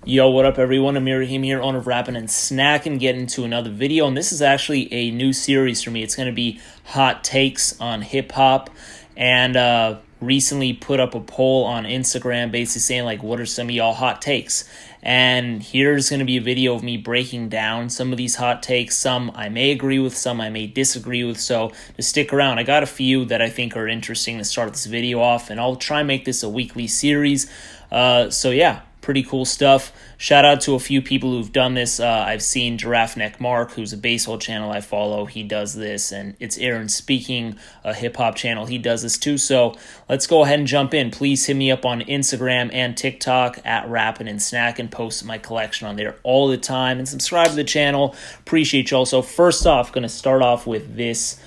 Yo, what up everyone? Amir Rahim here, owner of Rappin' and Snackin', getting into another video, and this is actually a new series for me. It's going to be hot takes on hip-hop, and recently put up a poll on Instagram basically saying, like, what are some of y'all hot takes? And here's going to be a video of me breaking down some of these hot takes. Some I may agree with, some I may disagree with, so just stick around. I got a few that I think are interesting to start this video off, and I'll try and make this a weekly series. So yeah. Pretty cool stuff. Shout out to a few people who've done this. I've seen Giraffe Neck Mark, who's a baseball channel I follow. He does this, and it's Aaron Speaking, a hip-hop channel. He does this too. So let's go ahead and jump in. Please hit me up on Instagram and TikTok at Rappin' and Snackin'. Post my collection on there all the time. And subscribe to the channel. Appreciate you all. So first off, going to start off with this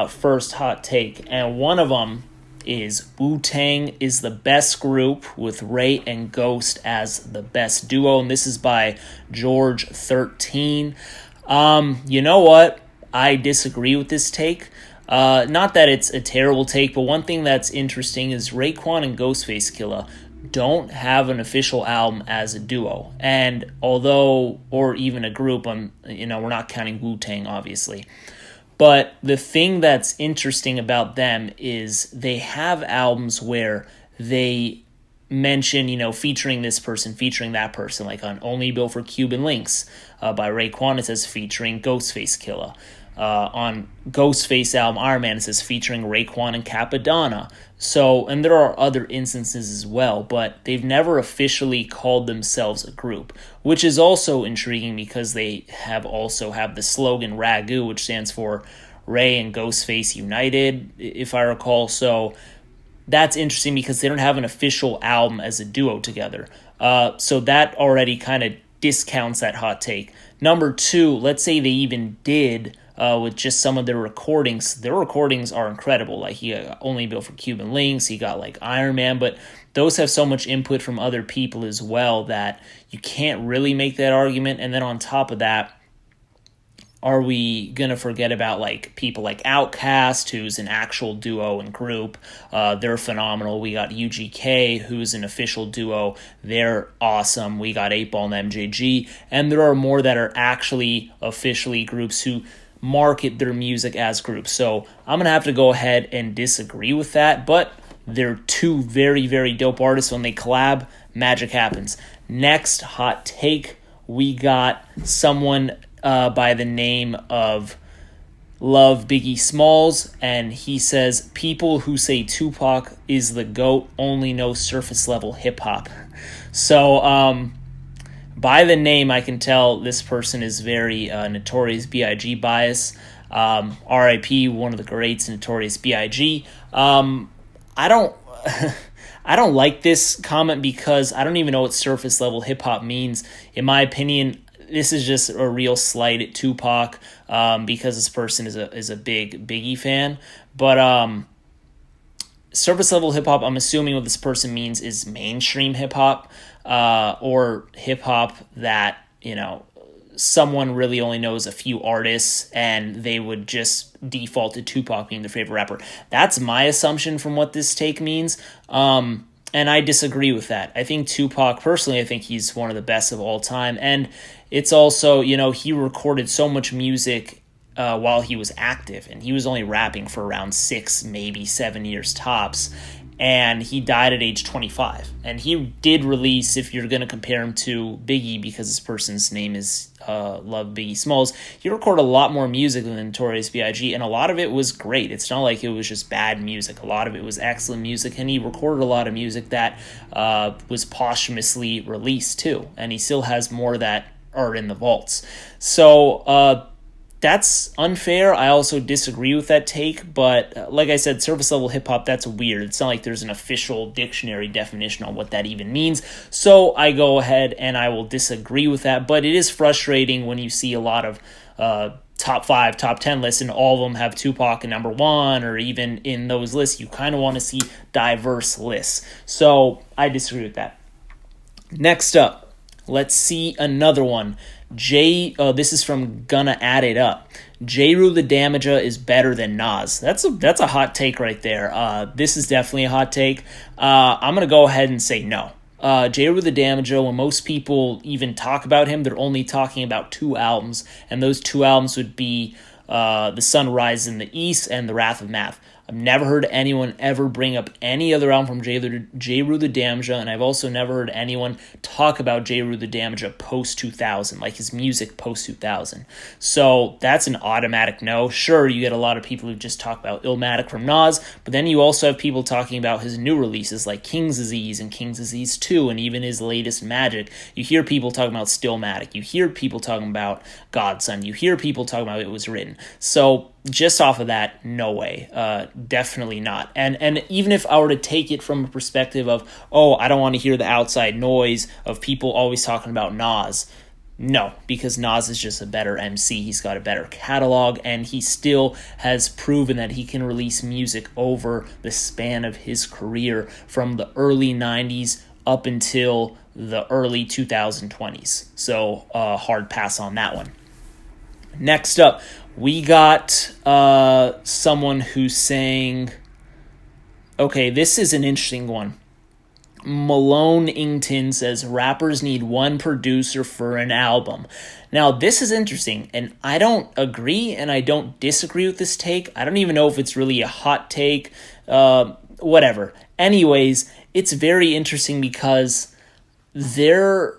first hot take. And one of them is Wu-Tang is the best group with Ray and Ghost as the best duo, and this is by George 13. You know what? I disagree with this take. Not that it's a terrible take, but one thing that's interesting is Raekwon and Ghostface Killah don't have an official album as a duo, and although, or even a group, we're not counting Wu-Tang, obviously. But the thing that's interesting about them is they have albums where they mention, featuring this person, featuring that person. Like on Only Built for Cuban Links by Raekwon, it says featuring Ghostface Killah. On Ghostface album Iron Man, it says featuring Raekwon and Capadonna. So, and there are other instances as well, but they've never officially called themselves a group, which is also intriguing because they also have the slogan RAGU, which stands for Ray and Ghostface United, if I recall. So that's interesting because they don't have an official album as a duo together. So that already kind of discounts that hot take. Number two, let's say they even did with just some of their recordings. Their recordings are incredible. Like he got Only Built for Cuban Links, he got like Iron Man, but those have so much input from other people as well that you can't really make that argument. And then on top of that, are we going to forget about like people like Outkast, who's an actual duo and group? They're phenomenal. We got UGK, who's an official duo. They're awesome. We got 8Ball and MJG. And there are more that are actually officially groups who market their music as groups. So I'm going to have to go ahead and disagree with that. But they're two very, very dope artists. When they collab, magic happens. Next hot take, we got someone by the name of Love Biggie Smalls, and he says, people who say Tupac is the GOAT only know surface level hip-hop. So by the name, I can tell this person is very Notorious B.I.G. bias. R.I.P. one of the greats, Notorious B.I.G. I don't I don't like this comment because I don't even know what surface level hip-hop means. In my opinion, this is just a real slight at Tupac because this person is a big Biggie fan. But surface level hip hop, I'm assuming what this person means is mainstream hip hop or hip hop that someone really only knows a few artists and they would just default to Tupac being their favorite rapper. That's my assumption from what this take means. And I disagree with that. I think Tupac, personally, I think he's one of the best of all time. And it's also, he recorded so much music while he was active. And he was only rapping for around 6, maybe 7 years tops. And he died at age 25. And he did release, if you're going to compare him to Biggie, because this person's name is Love Biggie Smalls, he recorded a lot more music than Notorious B.I.G., and a lot of it was great. It's not like it was just bad music. A lot of it was excellent music, and he recorded a lot of music that was posthumously released, too. And he still has more that are in the vaults. So, that's unfair. I also disagree with that take, but like I said, surface level hip hop, that's weird. It's not like there's an official dictionary definition on what that even means. So I go ahead and I will disagree with that, but it is frustrating when you see a lot of top 5, top 10 lists and all of them have Tupac at number 1, or even in those lists, you kind of want to see diverse lists. So I disagree with that. Next up, let's see another one. This is from Gonna Add It Up. Jeru the Damaja is better than Nas. That's a hot take right there. This is definitely a hot take. I'm gonna go ahead and say no. Jeru the Damaja, when most people even talk about him, they're only talking about 2 albums, and those 2 albums would be The Sun Rises in the East and The Wrath of Math. I've never heard anyone ever bring up any other album from Jeru the Damaja, and I've also never heard anyone talk about Jeru the Damaja post-2000, like his music post-2000. So that's an automatic no. Sure, you get a lot of people who just talk about Illmatic from Nas, but then you also have people talking about his new releases like King's Disease and King's Disease 2 and even his latest Magic. You hear people talking about Stillmatic. You hear people talking about Godson. You hear people talking about It Was Written. So just off of that, no way. Definitely not. And even if I were to take it from a perspective of, oh, I don't want to hear the outside noise of people always talking about Nas. No, because Nas is just a better MC. He's got a better catalog, and he still has proven that he can release music over the span of his career from the early 90s up until the early 2020s. So hard pass on that one. Next up, we got someone who's saying, okay, this is an interesting one. Malone Ington says rappers need 1 producer for an album. Now, this is interesting, and I don't agree and I don't disagree with this take. I don't even know if it's really a hot take, whatever. Anyways, it's very interesting because there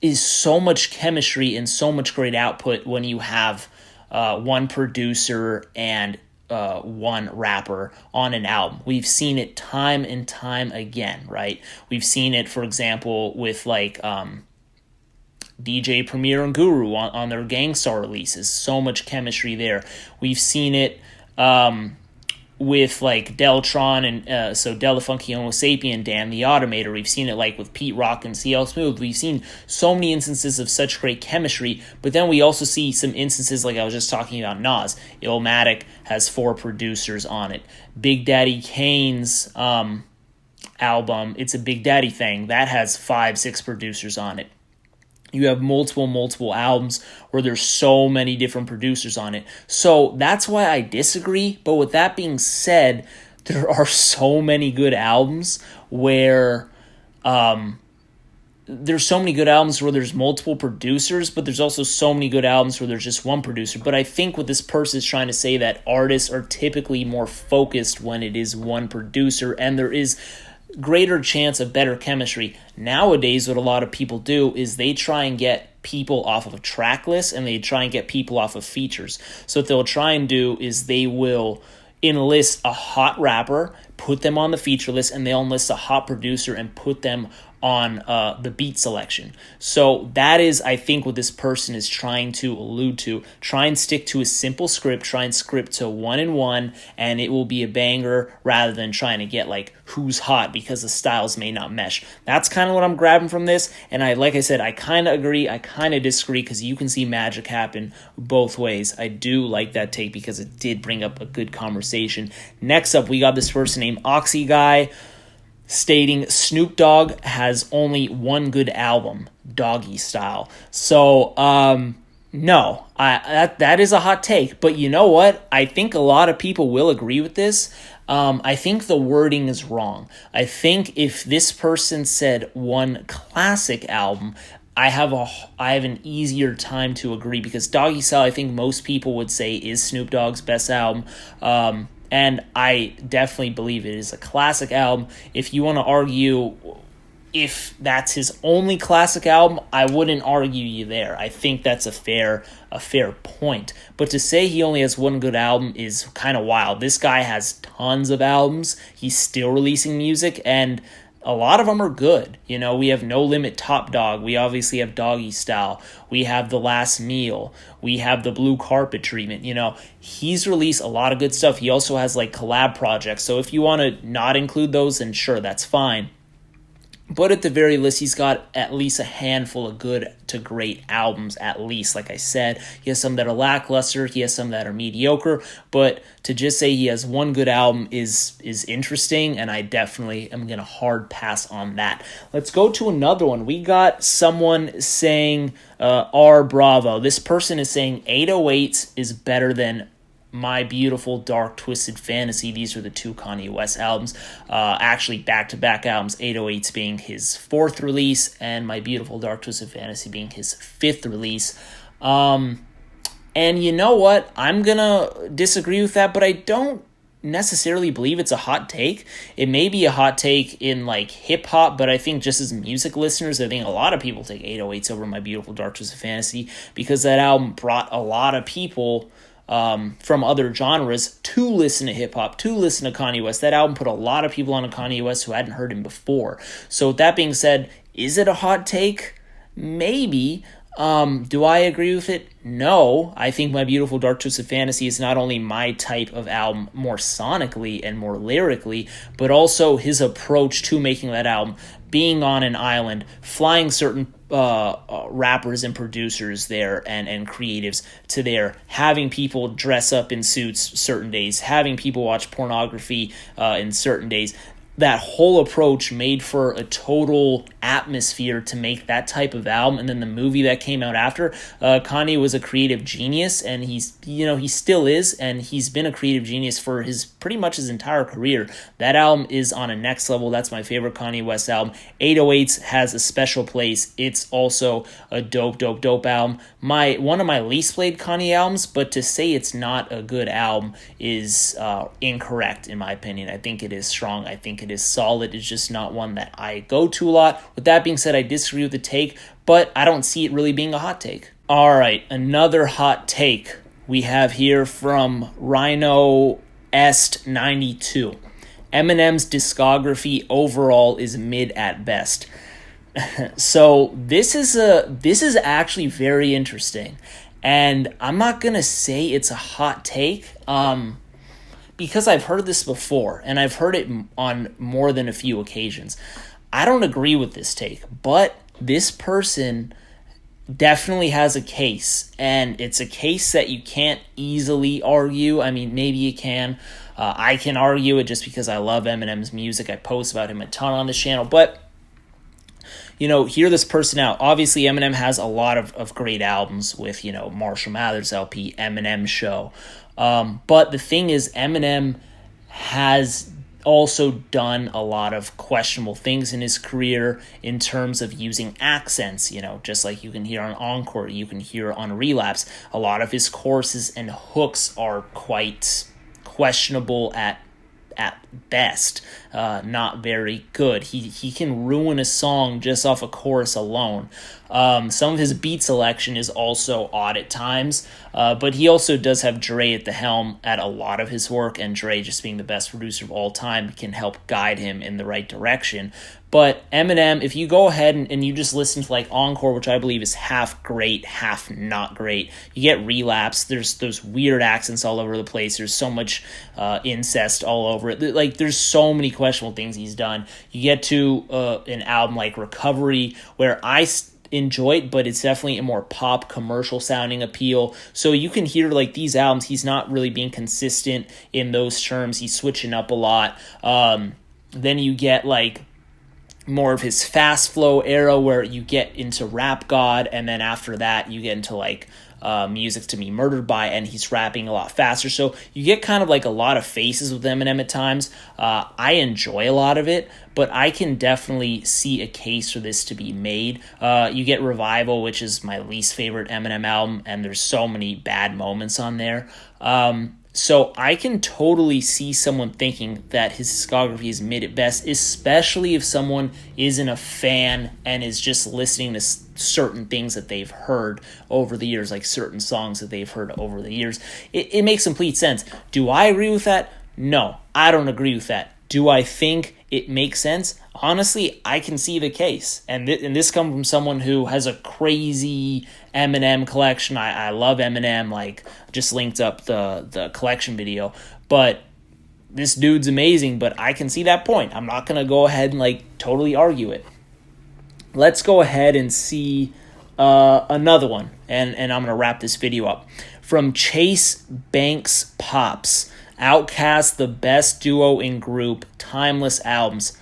is so much chemistry and so much great output when you have 1 producer and 1 rapper on an album. We've seen it time and time again, right? We've seen it, for example, with like DJ Premier and Guru on their Gangstar releases. So much chemistry there. We've seen it with like Deltron and so Del the Funky Homo Sapien, Dan the Automator. We've seen it like with Pete Rock and CL Smooth. We've seen so many instances of such great chemistry, but then we also see some instances like I was just talking about Nas. Illmatic has 4 producers on it. Big Daddy Kane's album, It's a Big Daddy Thing, that has 5-6 producers on it. You have multiple albums where there's so many different producers on it. So that's why I disagree. But with that being said, there are so many good albums where there's multiple producers, but there's also so many good albums where there's just 1 producer. But I think what this person is trying to say that artists are typically more focused when it is 1 producer, and there is greater chance of better chemistry. Nowadays, what a lot of people do is they try and get people off of a track list and they try and get people off of features. So what they'll try and do is they will enlist a hot rapper, put them on the feature list, and they'll enlist a hot producer and put them on the beat selection. So that is, I think, what this person is trying to allude to. Try and stick to a simple script, try and script to 1 and 1, and it will be a banger rather than trying to get like who's hot because the styles may not mesh. That's kind of what I'm grabbing from this, and like I said, I kind of agree, I kind of disagree, because you can see magic happen both ways. I do like that take because it did bring up a good conversation. Next up, we got this person named Oxy Guy, stating Snoop Dogg has only 1 good album, Doggy Style. So, no, that is a hot take. But you know what? I think a lot of people will agree with this. I think the wording is wrong. I think if this person said 1 classic album, I have an easier time to agree, because Doggy Style, I think most people would say, is Snoop Dogg's best album. And I definitely believe it is a classic album. If you want to argue if that's his only classic album, I wouldn't argue you there. I think that's a fair point. But to say he only has 1 good album is kind of wild. This guy has tons of albums. He's still releasing music, and a lot of them are good. You know, we have No Limit, Top Dog. We obviously have Doggy Style. We have The Last Meal. We have The Blue Carpet Treatment. You know, he's released a lot of good stuff. He also has like collab projects. So if you want to not include those, then sure, that's fine. But at the very least, he's got at least a handful of good to great albums, at least. Like I said, he has some that are lackluster, he has some that are mediocre, but to just say he has 1 good album is interesting, and I definitely am going to hard pass on that. Let's go to another one. We got someone saying, R Bravo. This person is saying 808s is better than My Beautiful Dark Twisted Fantasy. These are the two Kanye West albums, actually back-to-back albums, 808s being his fourth release and My Beautiful Dark Twisted Fantasy being his fifth release. And you know what? I'm going to disagree with that, but I don't necessarily believe it's a hot take. It may be a hot take in like hip hop, but I think just as music listeners, I think a lot of people take 808s over My Beautiful Dark Twisted Fantasy because that album brought a lot of people from other genres to listen to hip hop, to listen to Kanye West. That album put a lot of people on to Kanye West who hadn't heard him before. So with that being said, is it a hot take? Maybe. Do I agree with it? No. I think My Beautiful Dark Twisted Fantasy is not only my type of album more sonically and more lyrically, but also his approach to making that album, being on an island, flying certain rappers and producers there and creatives to there, having people dress up in suits certain days, having people watch pornography in certain days. That whole approach made for a total atmosphere to make that type of album. And then the movie that came out after, Kanye was a creative genius, and he still is, and he's been a creative genius for pretty much his entire career. That album is on a next level. That's my favorite Kanye West album. 808s has a special place. It's also a dope album. One of my least played Kanye albums, but to say it's not a good album is incorrect in my opinion. I think it is strong. I think it is solid. It's just not one that I go to a lot. With that being said, I disagree with the take, but I don't see it really being a hot take. All right, another hot take we have here from Rhino Est 92. Eminem's discography overall is mid at best. So this is actually very interesting, and I'm not gonna say it's a hot take. Because I've heard this before, and I've heard it on more than a few occasions. I don't agree with this take, but this person definitely has a case, and it's a case that you can't easily argue. I mean, maybe you can. I can argue it just because I love Eminem's music. I post about him a ton on this channel, but hear this person out. Obviously, Eminem has a lot of great albums with, Marshall Mathers LP, Eminem Show. But the thing is, Eminem has also done a lot of questionable things in his career in terms of using accents, just like you can hear on Encore, you can hear on Relapse. A lot of his choruses and hooks are quite questionable at best, not very good. He can ruin a song just off a chorus alone. Some of his beat selection is also odd at times, but he also does have Dre at the helm at a lot of his work, and Dre, just being the best producer of all time, can help guide him in the right direction. But Eminem, if you go ahead and you just listen to like Encore, which I believe is half great, half not great, you get Relapse. There's those weird accents all over the place. There's so much incest all over it. Like, there's so many questionable things he's done. You get to an album like Recovery, where I enjoy it, but it's definitely a more pop commercial sounding appeal. So you can hear like these albums, he's not really being consistent in those terms. He's switching up a lot. Then you get like more of his fast flow era where you get into Rap God, and then after that you get into like Music to Be Murdered By, and he's rapping a lot faster. So you get kind of like a lot of faces with Eminem at times. I enjoy a lot of it, but I can definitely see a case for this to be made. You get Revival, which is my least favorite Eminem album, and there's so many bad moments on there. So I can totally see someone thinking that his discography is mid at best, especially if someone isn't a fan and is just listening to certain things that they've heard over the years, like certain songs that they've heard over the years. It makes complete sense. Do I agree with that? No, I don't agree with that. Do I think it makes sense? Honestly, I can see the case. And this comes from someone who has a crazy Eminem collection. I love Eminem. Like, just linked up the collection video. But this dude's amazing, but I can see that point. I'm not going to go ahead and like totally argue it. Let's go ahead and see another one. And I'm going to wrap this video up. From Chase Banks Pops. Outkast, the best duo in group, timeless albums.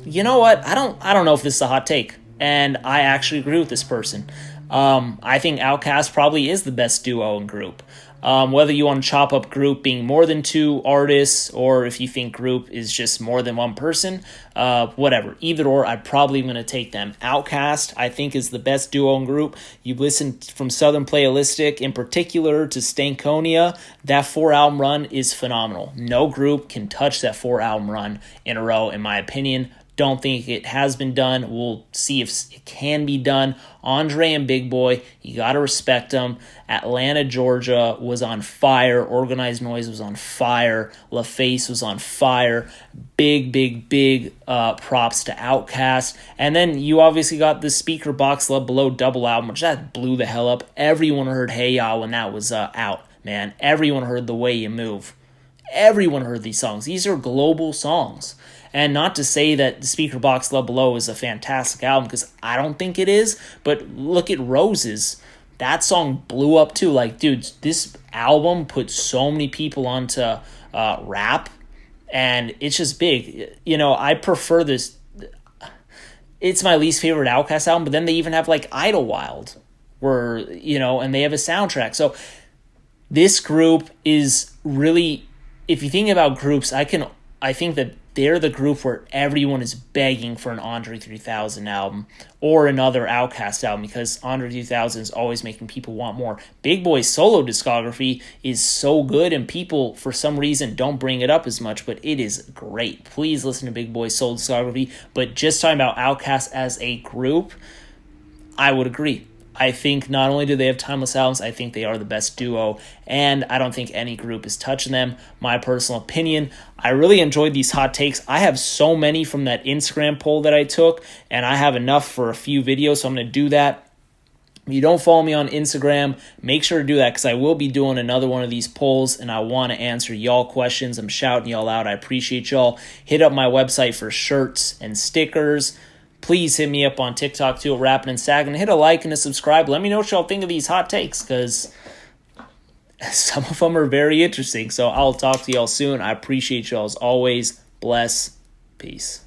You know what? I don't know if this is a hot take, and I actually agree with this person. I think Outkast probably is the best duo in group. Whether you want to chop up group being more than 2 artists, or if you think group is just more than 1 person, whatever. Either or, I'm probably going to take them. Outkast, I think, is the best duo and group. You listen from Southern Playalistic in particular to Stankonia, that 4-album run is phenomenal. No group can touch that 4-album run in a row, in my opinion. Don't think it has been done. We'll see if it can be done. Andre and Big Boy, you got to respect them. Atlanta, Georgia was on fire. Organized Noise was on fire. LaFace was on fire. Big props to Outkast. And then you obviously got the Speaker Box Love Below double album, which that blew the hell up. Everyone heard Hey Ya when that was out, man. Everyone heard The Way You Move. Everyone heard these songs. These are global songs. And not to say that the Speaker Box Love Below is a fantastic album, because I don't think it is, but look at Roses. That song blew up too. Like, dude, this album put so many people onto rap, and it's just big. You know, I prefer this. It's my least favorite Outkast album, but then they even have like Idlewild, where, you know, and they have a soundtrack. So this group is really, if you think about groups, I think that they're the group where everyone is begging for an Andre 3000 album or another Outkast album, because Andre 3000 is always making people want more. Big Boy's solo discography is so good, and people, for some reason, don't bring it up as much, but it is great. Please listen to Big Boy's solo discography. But just talking about Outkast as a group, I would agree. I think not only do they have timeless albums, I think they are the best duo, and I don't think any group is touching them. My personal opinion. I really enjoyed these hot takes. I have so many from that Instagram poll that I took, and I have enough for a few videos, so I'm going to do that. If you don't follow me on Instagram, make sure to do that, because I will be doing another one of these polls, and I want to answer y'all questions. I'm shouting y'all out. I appreciate y'all. Hit up my website for shirts and stickers. Please hit me up on TikTok too, at Rappin' and Saggin'. Hit a like and a subscribe. Let me know what y'all think of these hot takes, because some of them are very interesting. So I'll talk to y'all soon. I appreciate y'all as always. Bless. Peace.